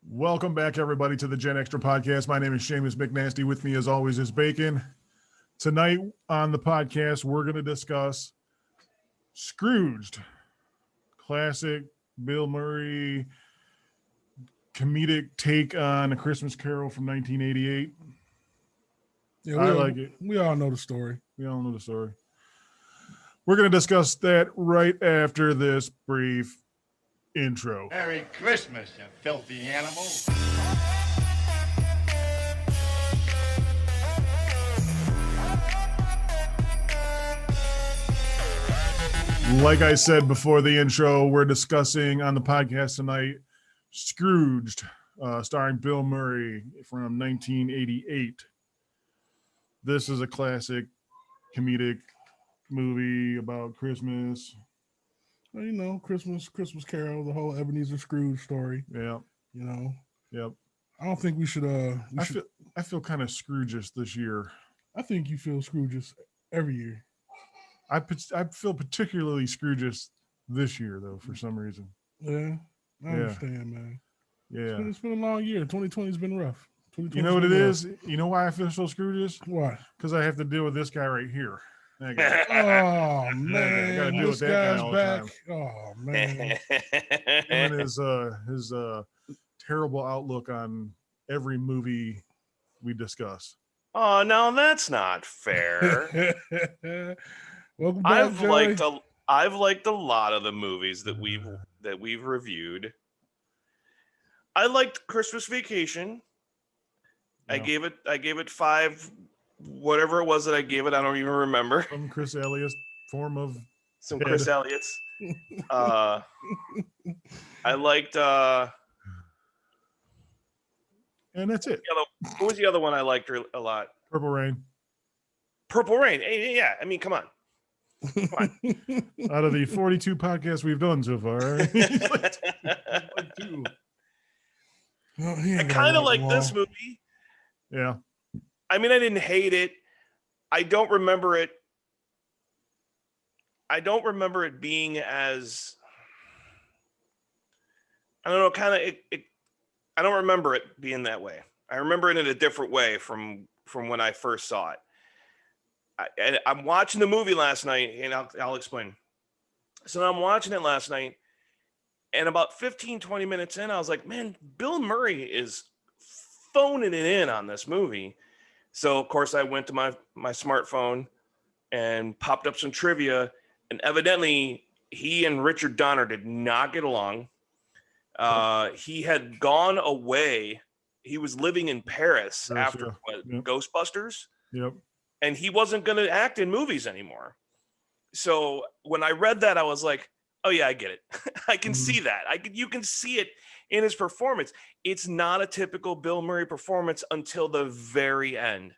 Welcome back, everybody, to the Gen Extra podcast. My name is Seamus McNasty. With me, as always, is Bacon. Tonight on the podcast, we're going to discuss Scrooged, classic Bill Murray comedic take on A Christmas Carol from 1988. Yeah, I like it. We all know the story. We all know the story. We're going to discuss that right after this brief intro. Merry Christmas, you filthy animal. Like I said before the intro, we're discussing on the podcast tonight Scrooged, starring Bill Murray from 1988. This is a classic comedic movie about Christmas. Well, you know, Christmas Carol, the whole Ebenezer Scrooge story. Yeah. You know. Yep. I don't think we should. I feel kind of Scroogish this year. I think you feel Scroogish every year. I feel particularly Scroogish this year, though, for some reason. Yeah, I understand, man. Yeah. It's been a long year. 2020's been rough. You know what it is? You know why I feel so Scroogish? Why? Because I have to deal with this guy right here. Oh man, I gotta deal with this that guy guy's all the back. time. Oh man, And his terrible outlook on every movie we discuss. Oh, no, that's not fair. Welcome back, Joey. I've liked a lot of the movies that we've reviewed. I liked Christmas Vacation. Yeah. I gave it 5, whatever it was that I gave it. I don't even remember. Some Chris Elliott form of Some head. Chris Elliott's. I liked And that's it. what was the other one I liked a lot? Purple Rain. Purple Rain. Yeah, I mean, come on. Out of the 42 podcasts we've done so far. Like two. Oh, I kind of like this movie. Yeah. I mean, I didn't hate it. I don't remember it being as, I don't know, kind of I don't remember it being that way. I remember it in a different way from when I first saw it. I'm watching the movie last night, and I'll explain. So I'm watching it last night, and about 15, 20 minutes in, I was like, man, Bill Murray is phoning it in on this movie. So, of course, I went to my smartphone and popped up some trivia, and evidently he and Richard Donner did not get along. He had gone away. He was living in Paris after Ghostbusters. Yep. And he wasn't going to act in movies anymore. So when I read that, I was like, oh yeah, I get it. I can see that. You can see it in his performance. It's not a typical Bill Murray performance until the very end.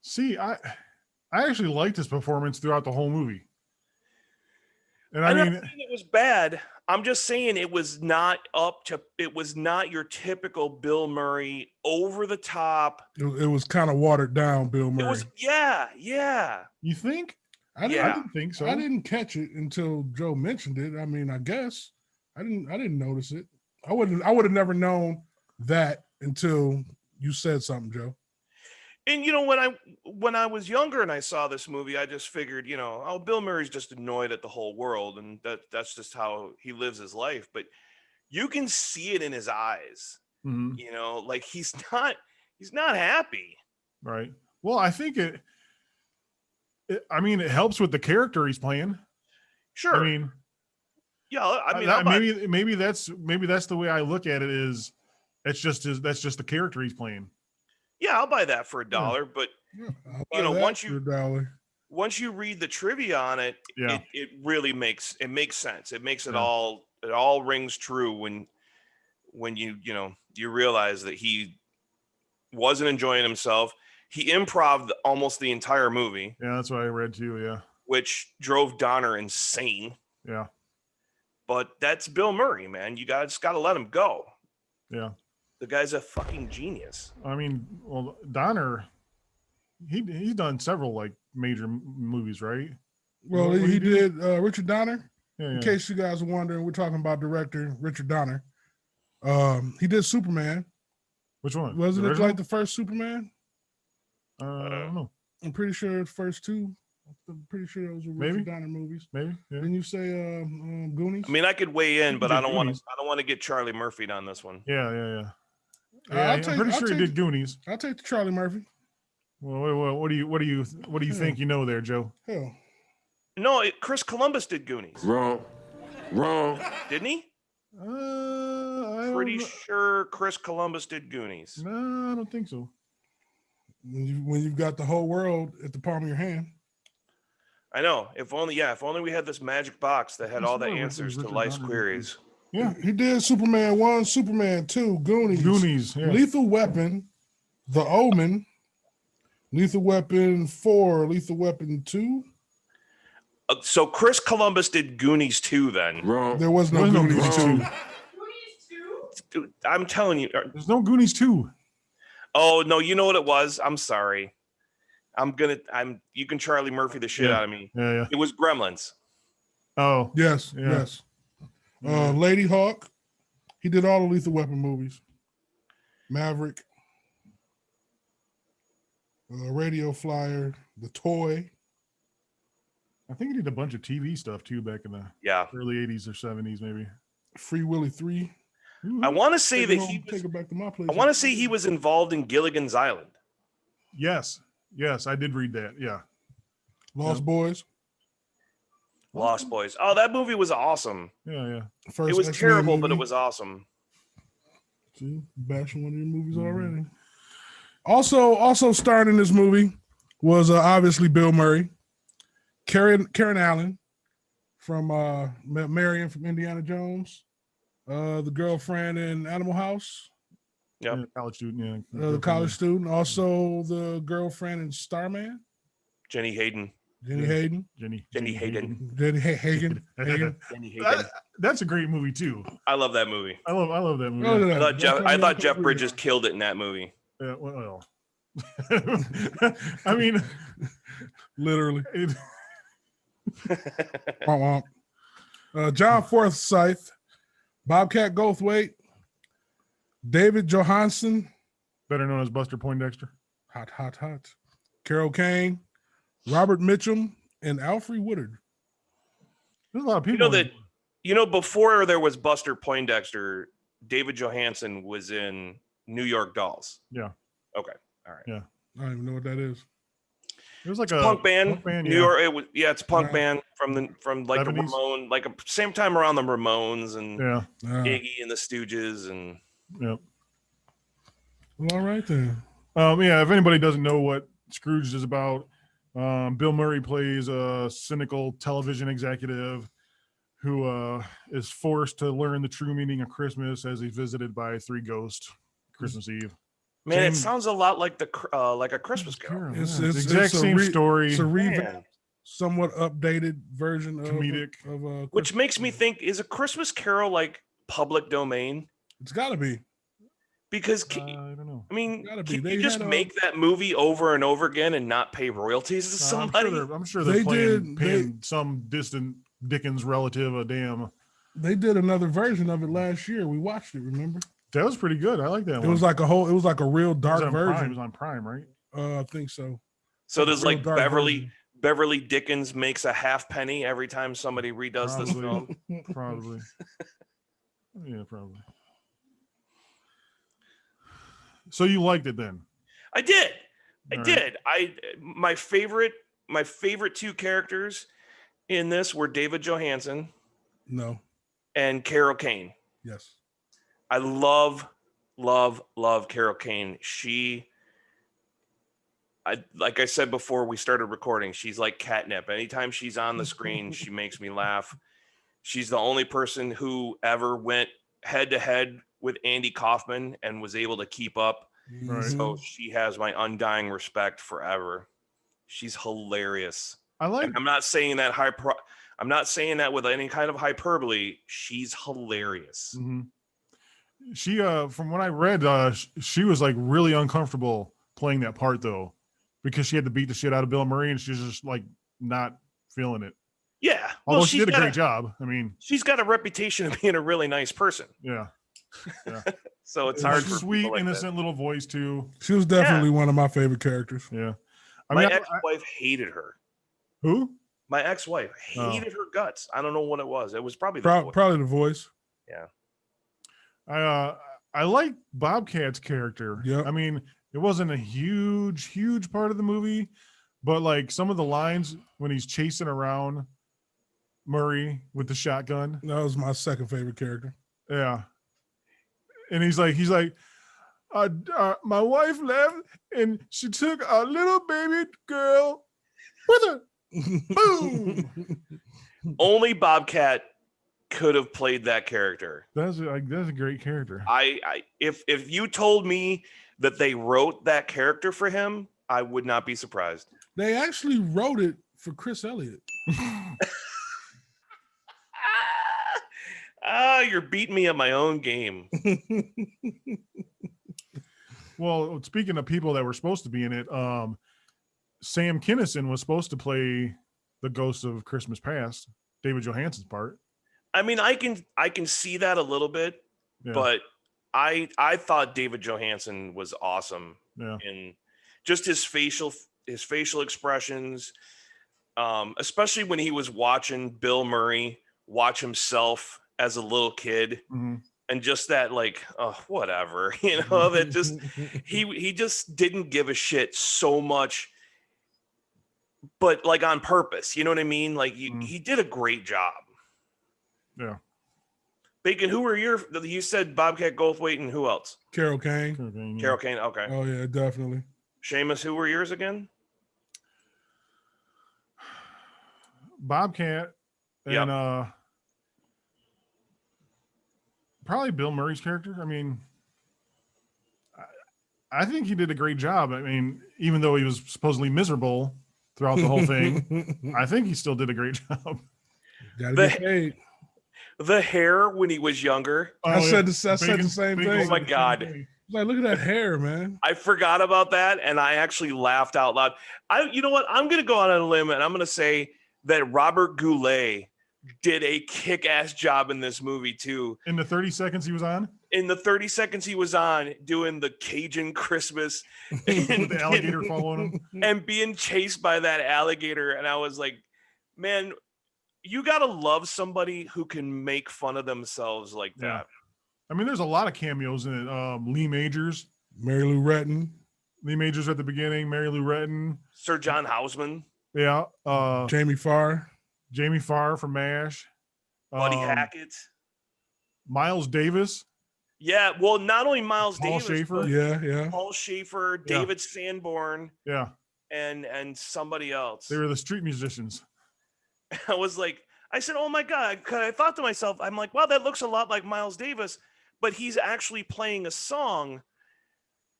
See, I actually liked his performance throughout the whole movie. And I'm not saying it was bad. I'm just saying it was not your typical Bill Murray over the top. It was kind of watered down, Bill Murray. It was, yeah. You think? I Yeah. didn't think so. I didn't catch it until Joe mentioned it. I mean, I guess I didn't notice it. I would have never known that until you said something, Joe. And when I was younger and I saw this movie, I just figured, Bill Murray's just annoyed at the whole world, and that's just how he lives his life. But you can see it in his eyes. Mm-hmm. Like he's not happy. Right. Well, I think it helps with the character he's playing. Sure. I mean, yeah. I mean, maybe that's the way I look at it. Is that's just the character he's playing. Yeah, I'll buy that for $1. But once you read the trivia on it, it really makes sense. It makes it all rings true when you realize that he wasn't enjoying himself. He improv'd almost the entire movie. Yeah, that's what I read too. Yeah, which drove Donner insane. Yeah, but that's Bill Murray, man. You just got to let him go. Yeah. The guy's a fucking genius. I mean, well, Donner, he's done several like major movies, right? Well, he did Richard Donner. Yeah, in case you guys are wondering, we're talking about director Richard Donner. He did Superman. Which one? Wasn't The it original? like the first Superman? I don't know. I'm pretty sure the first two. I'm pretty sure those were Maybe. Richard Donner movies. Maybe. Yeah. Didn't you say Goonies? I mean, I could weigh in, You but did I don't want Goonies. to. I don't want to get Charlie Murphy on this one. Yeah. Yeah. I'll I'm take- pretty I'll sure he take- did Goonies. I'll take the Charlie Murphy. Well, what do you think you know there, Joe? Hell, No, Chris Columbus did Goonies, Wrong. didn't he? I don't Pretty know. sure Chris Columbus did Goonies. No, I don't think so. when you've got the whole world at the palm of your hand. I know. If only we had this magic box that had I all the swear it was answers to Richard life's Donner. queries. Yeah. He did Superman 1, Superman 2, Goonies. Yeah. Lethal Weapon, The Omen, Lethal Weapon 4, Lethal Weapon 2. So Chris Columbus did Goonies 2 then. Wrong. There was no There's no Goonies Goonies 2. 2. Dude, I'm telling you. There's no Goonies 2. Oh no, you know what it was? I'm sorry. You can Charlie Murphy the shit Yeah. out of me. Yeah. It was Gremlins. Oh. Yes, Yeah. yes. Lady Hawk. He did all the Lethal Weapon movies. Maverick. Radio Flyer. The Toy. I think he did a bunch of TV stuff too back in the Yeah. early 80s or 70s, maybe. Free Willy 3. I want to say Take that it home, he was, take it back to my place. I want to say he was involved in Gilligan's Island. Yes, I did read that. Yeah. Lost Boys. Lost Boys. Oh, that movie was awesome. Yeah. First It was X-Men terrible, but it movie. was awesome. See, bashing one of your movies Mm-hmm. already. Also starring in this movie was obviously Bill Murray, Karen Allen from Marion from Indiana Jones, the girlfriend in Animal House, Yep. Yeah, college student. Yeah. the college student, also the girlfriend in Starman, Jenny Hayden. Jenny Yeah. Hayden, Jenny Hayden. Jenny Hagen. Jenny Hayden. That's a great movie too. I love that movie. I love that movie. Oh, Yeah. I thought Jeff Bridges killed it in that movie. Yeah, well, I mean, Literally. it, Womp womp. John Forsythe, Bobcat Goldthwait, David Johansen, better known as Buster Poindexter. hot. Carol Kane, Robert Mitchum, and Alfred Woodard. There's a lot of people. You know before there was Buster Poindexter, David Johansen was in New York Dolls. Yeah. Okay. All right. Yeah. I don't even know what that is. It was like It's a a punk band. New yeah. York. It's a punk Yeah. band from like a 70s? Ramone, like a same time around the Ramones and Yeah. Iggy and the Stooges and Yeah. Well, all right then. Yeah. If anybody doesn't know what Scrooged is about, Bill Murray plays a cynical television executive who is forced to learn the true meaning of Christmas as he's visited by three ghosts Christmas Eve. man, Same- it sounds a lot like like a Christmas Carol. It's- Yeah, it's- the exact it's a same story. It's a Man. revamped, somewhat updated version of Comedic. of Which makes me think, is a Christmas Carol like public domain? it's got to be. Because I don't know. I mean, Gotta be. can They you just had, make that movie over and over again and not pay royalties to somebody? I'm sure they're They paying did- some distant Dickens relative a damn. They did another version of it last year. We watched it. Remember? That was pretty good. I like that It one. was like a whole. It was like a real It was dark on Prime. It version. was on Prime, right? I think so. So there's Real like dark version. Beverly Dickens makes a half penny every time somebody redoes this Probably. film. Probably. Yeah, probably. So you liked it then? I did. I All right. did. My favorite two characters in this were David Johansen No. and Carol Kane. Yes. I love Carol Kane. Like I said before we started recording, she's like catnip. Anytime she's on the screen, she makes me laugh. She's the only person who ever went head to head with Andy Kaufman and was able to keep up. Right. So she has my undying respect forever. She's hilarious. I like. And I'm not saying that I'm not saying that with any kind of hyperbole. She's hilarious. Mhm. She, from what I read, she was like really uncomfortable playing that part though, because she had to beat the shit out of Bill Murray, and she's just like not feeling it. Yeah. Although Well, she did a great job. I mean, she's got a reputation of being a really nice person. yeah. Yeah. So it's Yeah, hard she's for Sweet, people like that. innocent little voice too. She was definitely one of my favorite characters. Yeah. My I- ex-wife hated her. who? My ex-wife hated her guts. I don't know what it was. It was probably the voice. Probably the voice. Yeah. I like Bobcat's character. Yep. I mean, it wasn't a huge part of the movie, but like some of the lines when he's chasing around Murray with the shotgun. That was my second favorite character. Yeah. And he's like, my wife left and she took our little baby girl with her. Boom. Only Bobcat could have played that character. That's a great character. If you told me that they wrote that character for him, I would not be surprised. They actually wrote it for Chris Elliott. You're beating me at my own game. Well, speaking of people that were supposed to be in it, Sam Kinison was supposed to play the ghost of Christmas Past, David Johansen's part. I mean, I can see that a little bit, Yeah. but I thought David Johansen was awesome Yeah. in just his facial expressions, especially when he was watching Bill Murray watch himself as a little kid. Mhm. And just that, like, oh, whatever, that just he just didn't give a shit so much, but like on purpose, you know what I mean? Like he did a great job. Yeah. Bacon, who were you said Bobcat Goldthwait and who else? Carol Kane. Okay, yeah. Carol Kane. Okay. Oh yeah, definitely. Seamus, who were yours again? Bobcat and probably Bill Murray's character. I mean, I think he did a great job. I mean, even though he was supposedly miserable throughout the whole thing, I think he still did a great job. Gotta get paid. The hair when he was younger. I said the same thing. Oh my God. Like, look at that hair, man. I forgot about that, and I actually laughed out loud. You know what? I'm going to go out on a limb, and I'm going to say that Robert Goulet did a kick-ass job in this movie, too. In the 30 seconds he was on? In the 30 seconds he was on, doing the Cajun Christmas. With the alligator following him? And being chased by that alligator. And I was like, man, you got to love somebody who can make fun of themselves like that. Yeah. I mean, there's a lot of cameos in it. Lee Majors. Mary Lou Retton. Lee Majors at the beginning. Mary Lou Retton. Sir John Houseman. Yeah. Jamie Farr. Jamie Farr from MASH. Buddy Hackett. Miles Davis. Yeah, well, not only Miles Paul Davis, Schaefer. but Yeah. Paul Schaefer, Yeah. David Sanborn, Yeah. and somebody else. They were the street musicians. I was like, I said, oh my God. 'Cause I thought to myself, I'm like, wow, that looks a lot like Miles Davis, but he's actually playing a song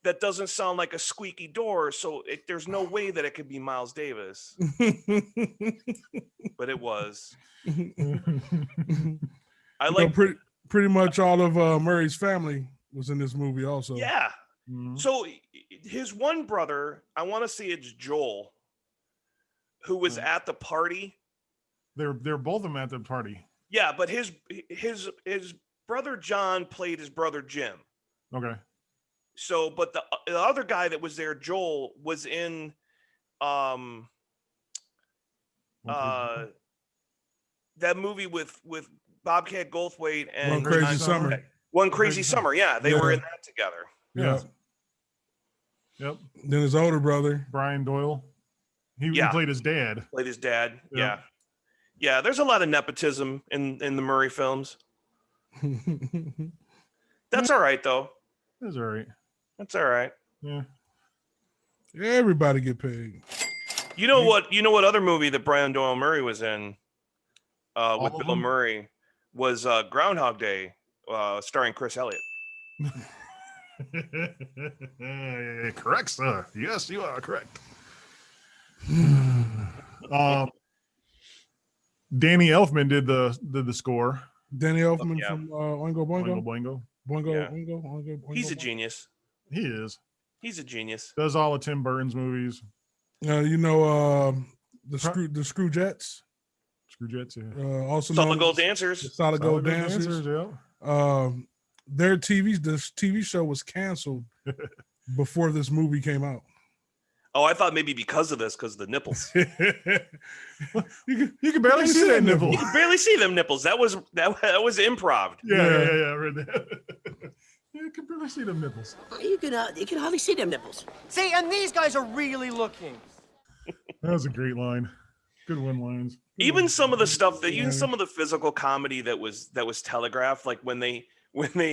that doesn't sound like a squeaky door. So there's no way that it could be Miles Davis, but it was. I like pretty much all of Murray's family was in this movie also. Yeah. Mhm. So his one brother, I want to say it's Joel, who was at the party. They're both of them at the party. Yeah, but his brother John played his brother Jim. Okay. So, but the other guy that was there, Joel, was in that movie with Bobcat Goldthwait and One Crazy Summer. One Crazy Summer. Yeah, they were in that together. Yeah. Yep. Then his older brother, Brian Doyle. He played his dad. Played his dad. Yeah. Yeah. There's a lot of nepotism in the Murray films. That's all right though. That's all right. That's all right. Yeah. everybody get paid. You know what? You know what other movie that Brian Doyle Murray was in with of Bill them? Murray was Groundhog Day, starring Chris Elliott. Correct, sir. Yes, you are correct. Danny Elfman did the score. Danny Elfman Yeah. from Oingo Boingo. Boingo. Boingo, Yeah. Oingo, Oingo, Boingo. He's a genius. He is. He's a genius. Does all of Tim Burton's movies. You know the Scroogettes. Screwjets, yeah. Also Solid known Gold as Dancers. the Solid Gold Dancers. Yeah. this TV show was canceled before this movie came out. Oh, I thought maybe because of this, because of the nipples. you can barely see that nipple. You can barely see them nipples. That was improv. Yeah. I read that. You can barely see them nipples. You can hardly see them nipples. See, and these guys are really looking. That was a great line. Good one lines. Even some of the stuff even some of the physical comedy that was telegraphed, like when they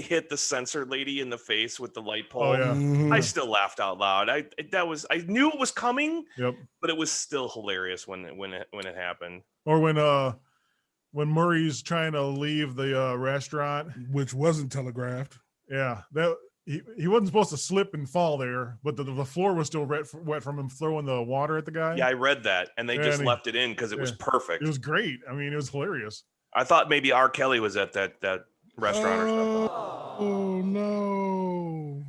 hit the censored lady in the face with the light pole. Oh yeah. I still laughed out loud. I knew it was coming. Yep. But it was still hilarious when it happened. Or when Murray's trying to leave the restaurant, which wasn't telegraphed. Yeah, that he wasn't supposed to slip and fall there, but the floor was still wet from him throwing the water at the guy. Yeah, I read that, and they just left it in because it was perfect. It was great. I mean, it was hilarious. I thought maybe R. Kelly was at that restaurant or something. Oh no!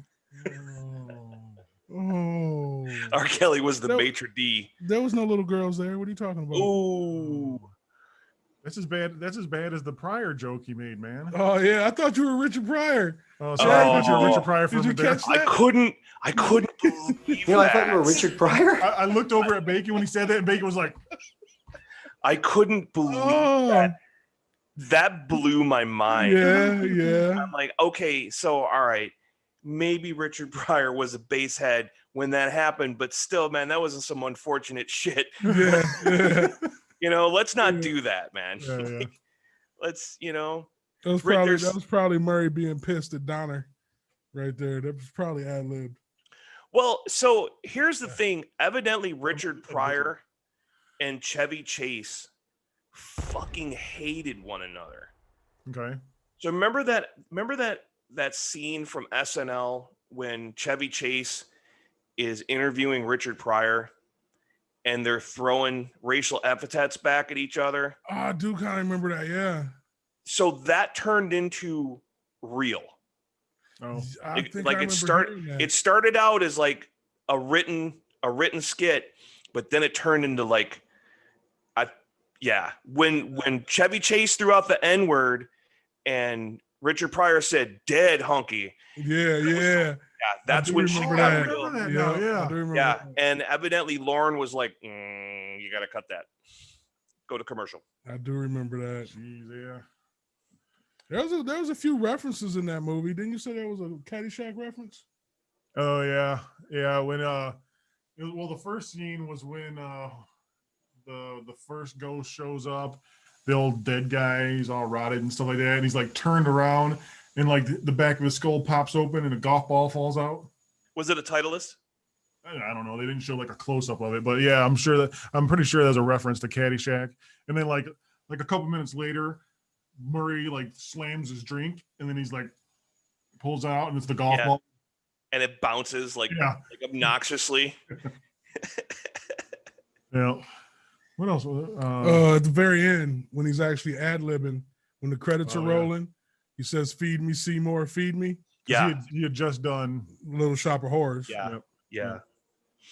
Oh, R. Kelly was the maitre d'. There was no little girls there. What are you talking about? Ooh. That's as bad as the Pryor joke he made, man. Oh yeah, I thought you were Richard Pryor. Oh, sorry, I thought you were Richard Pryor from Did you catch that? I couldn't believe I thought you were Richard Pryor. I looked over at Bacon when he said that, and Bacon was like, I couldn't believe that. That blew my mind. Yeah. I'm like, okay, so all right, maybe Richard Pryor was a base head when that happened, but still, man, that wasn't some unfortunate shit. Yeah. Let's not do that, man. Yeah. Let's, That was probably Murray being pissed at Donner right there. That was probably ad-libbed. Well, so here's the thing. Evidently, Richard Pryor and Chevy Chase fucking hated one another. okay. So remember that scene from SNL when Chevy Chase is interviewing Richard Pryor and they're throwing racial epithets back at each other? Oh, I do kind of remember that, yeah. So that turned into real. Oh, It started out as like a written skit, but then it turned into like when Chevy Chase threw out the N-word and Richard Pryor said dead hunky. Yeah. That's when she got real. Yeah. And evidently Lauren was like, you got to cut that. Go to commercial. I do remember that. Jeez, yeah. There was a few references in that movie. Didn't you say there was a Caddyshack reference? Oh yeah. When the first scene was when the first ghost shows up, the old dead guy, he's all rotted and stuff like that, and he's like turned around and like the back of his skull pops open and a golf ball falls out. Was it a Titleist? I don't know. They didn't show like a close up of it, but yeah, I'm pretty sure there's a reference to Caddyshack. And then like a couple minutes later, Murray like slams his drink and then he's like pulls out and it's the golf ball. And it bounces like obnoxiously. Yeah. What else? At the very end, when he's actually ad-libbing, when the credits are rolling, he says, "Feed me, Seymour, feed me." Yeah. He had just done Little Shop of Horrors. Yeah. Yeah.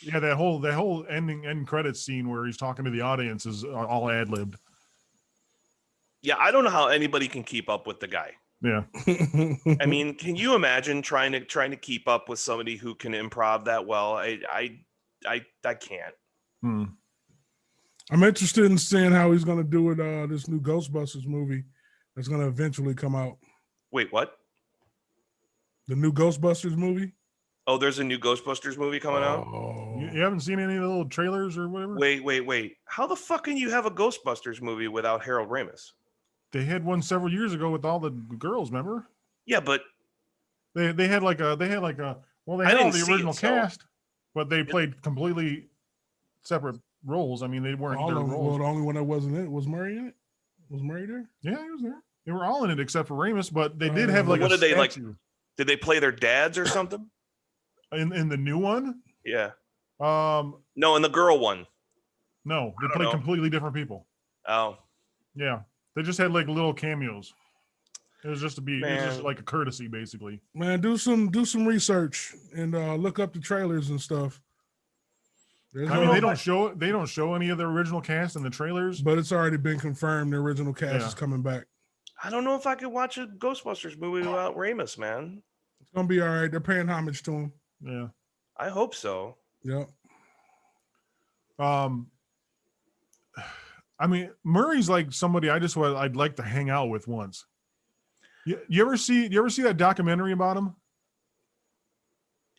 Yeah, that whole end credits scene where he's talking to the audience is all ad-libbed. Yeah, I don't know how anybody can keep up with the guy. Yeah. I mean, can you imagine trying to keep up with somebody who can improv that well? I can't. I'm interested in seeing how he's going to do it. This new Ghostbusters movie that's going to eventually come out. Wait, what? The new Ghostbusters movie? Oh, there's a new Ghostbusters movie coming out? You haven't seen any of the little trailers or whatever? Wait. How the fuck can you have a Ghostbusters movie without Harold Ramis? They had one several years ago with all the girls, remember? Yeah, but they had all the original cast, but they played completely separate roles. I mean, they weren't their roles. Well, the only one that wasn't in it was Murray in it. Was Murray there? Yeah, he was there. They were all in it except for Ramis, but they did have like what a did they like? statue. Did they play their dads or something? In the new one? Yeah. No, in the girl one. No, they played completely different people. Oh. Yeah. They just had like little cameos. It was just like a courtesy, basically. Man, do some research and look up the trailers and stuff. They don't show any of the original cast in the trailers, but it's already been confirmed the original cast is coming back. I don't know if I could watch a Ghostbusters movie without Ramus, man. It's gonna be all right. They're paying homage to him. Yeah. I hope so. Yep. I mean, Murray's like somebody I'd like to hang out with once. You ever see that documentary about him?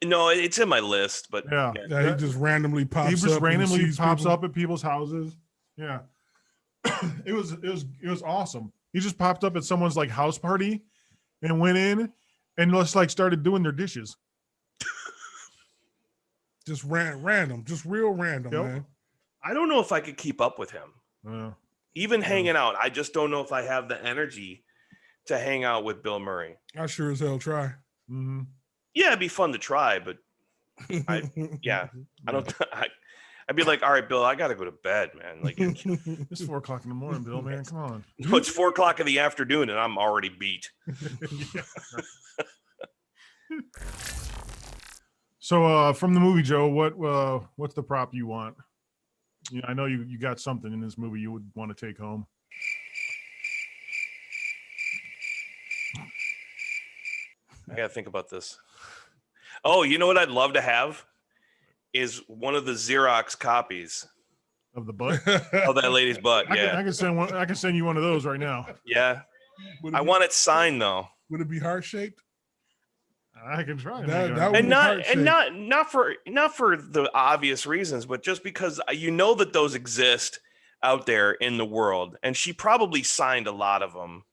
No, it's in my list, but Yeah. Yeah, he just randomly pops up. He just and randomly sees pops people. up at people's houses. Yeah. It was awesome. He just popped up at someone's like house party and went in and just like started doing their dishes. Just random, just real random, Yep. man. I don't know if I could keep up with him. Even hanging out, I just don't know if I have the energy to hang out with Bill Murray. I sure as hell try. Mm-hmm. Yeah, it'd be fun to try, but I don't. I'd be like, all right, Bill, I got to go to bed, man. Like, It's 4 o'clock in the morning, Bill, man. Come on. it's 4 o'clock in the afternoon, and I'm already beat. So, from the movie, Joe, what's the prop you want? I know you got something in this movie you would want to take home. I gotta think about this. Oh, you know what I'd love to have is one of the Xerox copies Of the butt? of that lady's butt. Yeah, I can send one. I can send you one of those right now. yeah. Would it I be- want it signed though, Would it be heart shaped? I can try. That would and be heart-shaped. not for the obvious reasons, but just because you know that those exist out there in the world, and she probably signed a lot of them.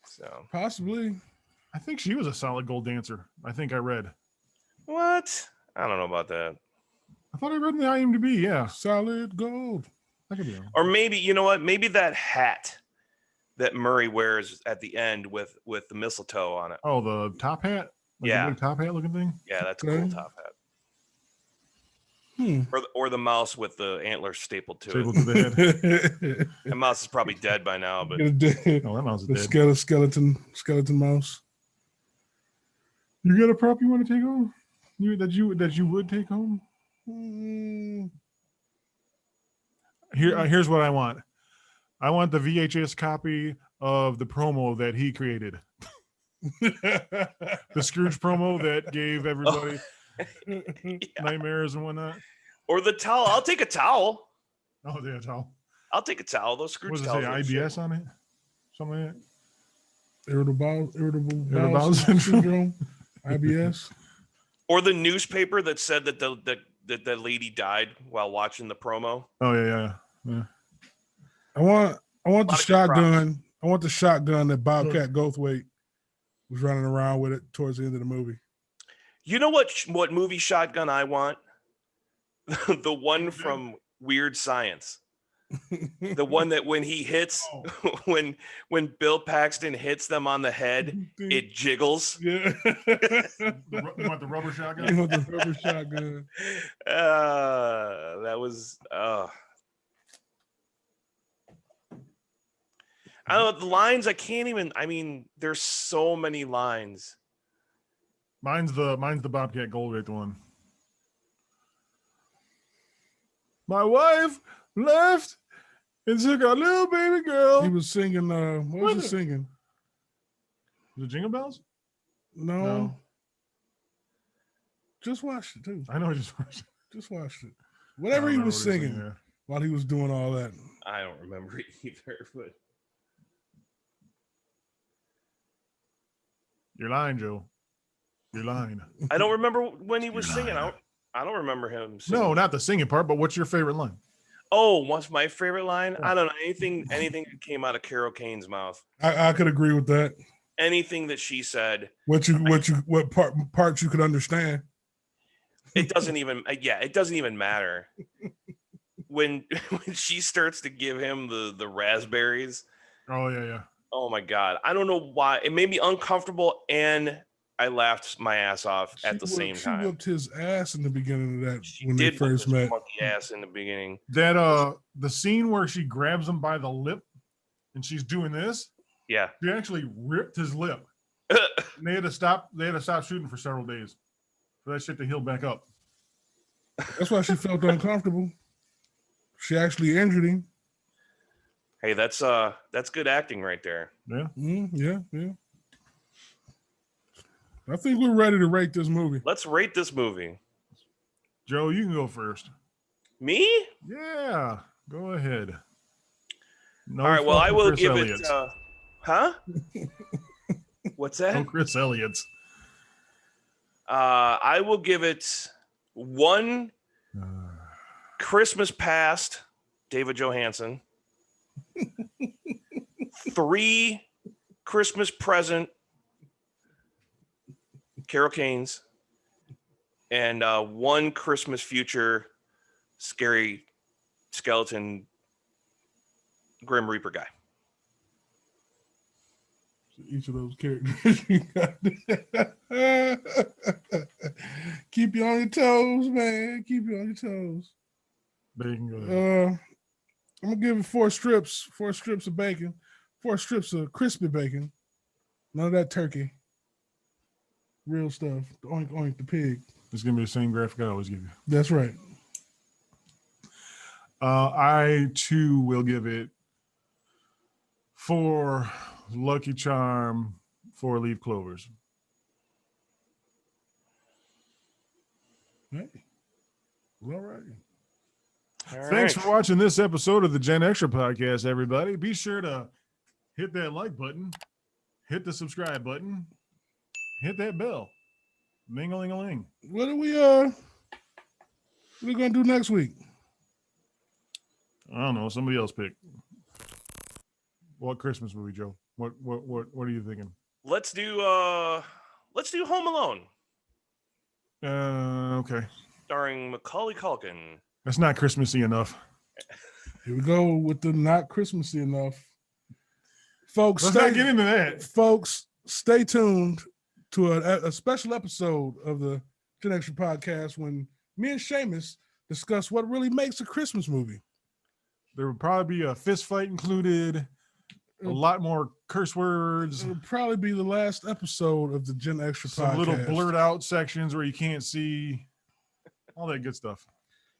So Possibly. I think she was a solid gold dancer. I think I read. what? I don't know about that. I thought I read in the IMDb. Yeah, Solid gold. I could be wrong. Or maybe, you know what? Maybe that hat that Murray wears at the end with the mistletoe on it. Oh, the top hat. Like Yeah. the big top hat looking thing. Yeah, that's a cool Okay. top hat. Hmm. Or the mouse with the antlers stapled to Stapled it. to the head. That mouse is probably dead by now, but the Oh, that mouse is dead. skeleton mouse. You got a prop you want to take home? That you would take home? Mm. Here's what I want. I want the VHS copy of the promo that he created. The Scrooge promo that gave everybody nightmares and whatnot. or the towel. I'll take a towel. Oh, yeah, towel. I'll take a towel. Those Scrooge What does it towels. say? are IBS shit. on it? Something like that? Irritable bowel bowel syndrome. syndrome. IBS. Or the newspaper that said that the lady died while watching the promo. Oh, yeah. I want the Lot of good shotgun. I want the shotgun that Bobcat Goldthwait was running around with it towards the end of the movie. You know what movie shotgun I want? The one from Weird Science. The one that when he hits, when Bill Paxton hits them on the head, it jiggles. Yeah. You want the rubber shotgun? You want the rubber shotgun. That was I don't know, the lines I can't even. I mean, there's so many lines. Mine's the Bobcat Goldthwait one. My wife left and took our little baby girl. He was singing. What was he singing? The Jingle Bells? No. No. Just watched it too. I know. I just watched it. Just watched it. I Whatever don't he know was what he's singing yeah. while he was doing all that. I don't remember it either, but You're lying, Joe. You're lying. I don't remember when he was singing. I don't remember him singing. No, not the singing part, but what's your favorite line? Oh, what's my favorite line? I don't know. Anything that came out of Carol Kane's mouth. I could agree with that. Anything that she said. What parts you could understand. It doesn't even it doesn't even matter. When she starts to give him the raspberries. Oh, yeah. Oh my God. I don't know why. It made me uncomfortable and I laughed my ass off at the same time. She whipped his ass in the beginning of that She when they did whip first his met. monkey ass in the beginning. That the scene where she grabs him by the lip and she's doing this, Yeah. she actually ripped his lip. And they had to stop shooting for several days for that shit to heal back up. That's why she felt uncomfortable. She actually injured him. Hey, that's good acting right there. Yeah. Yeah. I think we're ready to rate this movie. Let's rate this movie. Joe, you can go first. Me? Yeah, go ahead. No, All right. Well, I will Chris give Elliott's. it. Huh? What's that? No Chris Elliott's. I will give it 1 Christmas Past, David Johansen. 3 Christmas Present, Carol Kane's. And 1 Christmas Future, scary skeleton Grim Reaper guy. Each of those characters you got. Keep you on your toes, man. Keep you on your toes. Bacon, go ahead. I'm gonna give it 4 strips of bacon, 4 strips of crispy bacon. None of that turkey. Real stuff. Oink oink the pig. It's gonna be the same graphic I always give you. That's right. I too will give it 4 Lucky Charm, 4 leaf clovers. Hey. All right. Thanks for watching this episode of the Gen Extra Podcast, everybody. Be sure to hit that like button, hit the subscribe button, hit that bell. Ming-a-ling-a-ling. What are we gonna do next week? I don't know. Somebody else pick. What Christmas movie, Joe? What are you thinking? Let's do Home Alone, Okay. starring Macaulay Culkin. That's not Christmassy enough. Here we go with the not Christmassy enough. Folks, Let's not get into that. Folks, stay tuned to a special episode of the Gen Extra Podcast when me and Seamus discuss what really makes a Christmas movie. There will probably be a fist fight included, a lot more curse words. It'll probably be the last episode of the Gen Extra Some Podcast. little blurred out sections where you can't see, all that good stuff.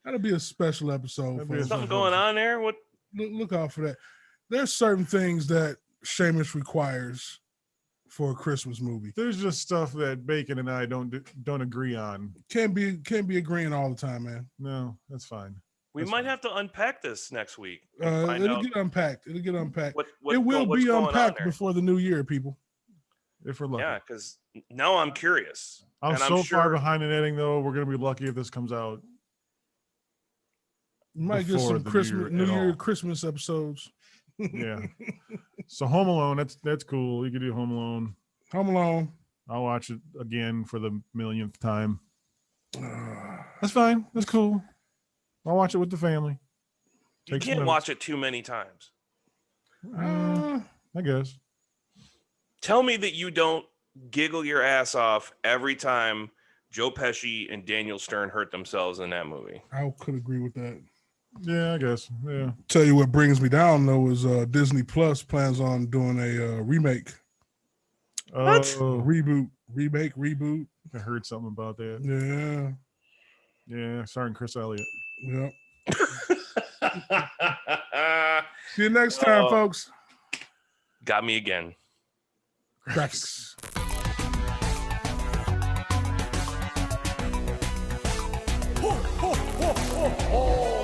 That'll be a special episode. That'd be a folks. Something going on there? What? Look out for that. There's certain things that Seamus requires for a Christmas movie. There's just stuff that Bacon and I don't agree on. Can't be agreeing all the time, man. No, that's fine. We That's might fine. have to unpack this next week. And find It'll out get unpacked. It'll get unpacked. what It will what's be going on unpacked there. before the new year, people. If we're lucky. Yeah, because now I'm curious. I'm and so I'm far sure- behind in editing, though. We're gonna be lucky if this comes out. You might get Before some the Christmas, year New at Year all. Christmas episodes. Yeah. So Home Alone, that's cool. You could do Home Alone. Home Alone. I'll watch it again for the millionth time. That's fine. That's cool. I'll watch it with the family. You Take some can't notes. watch it too many times. I guess. Tell me that you don't giggle your ass off every time Joe Pesci and Daniel Stern hurt themselves in that movie. I could agree with that. Yeah, I guess. Yeah. Tell you what brings me down though is Disney Plus plans on doing a remake, What? reboot. I heard something about that. Yeah. Yeah, starring Chris Elliott. Yep. See you next time, Oh. folks. Got me again. Graphics. Ho, ho, ho, ho, ho.